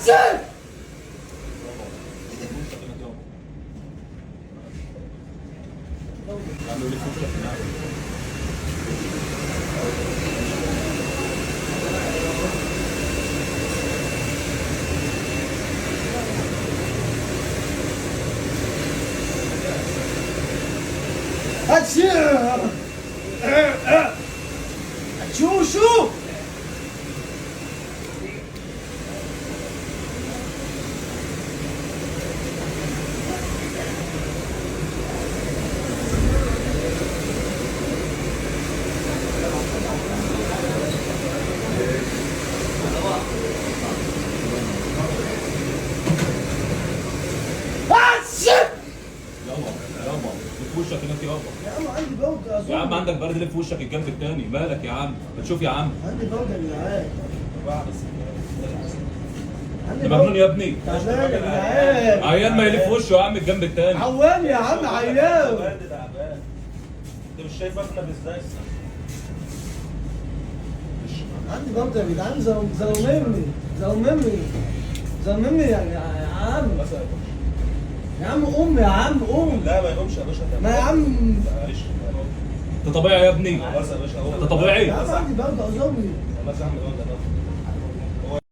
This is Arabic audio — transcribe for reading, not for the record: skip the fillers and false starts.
هاتشي. هاتشي. شو في وشك هناك يابا. يا عم عندي بوجع يا عم عندك برد، لف وشك الجنب التاني، مالك يا عم؟ ما تشوف يا عم. عندي بوجع يا جدعان. انت مجنون يا ابني؟ تعبان يا جدعان. عيان ما يلف وشه يا عم الجنب التاني. عوان يا عم عيان. تعبان. انت مش شايف اغلب ازاي؟ عندي بوجع يا جدعان. زلمني يا عم. يا عم قوم يا عم قوم. لا ما يقومش يا باشا. ما يا عم. معلش. انت طبيعي يا ابني؟ خلاص يا باشا. انت طبيعي؟ يا عم عندي بوجع زورني. خلاص يا عم.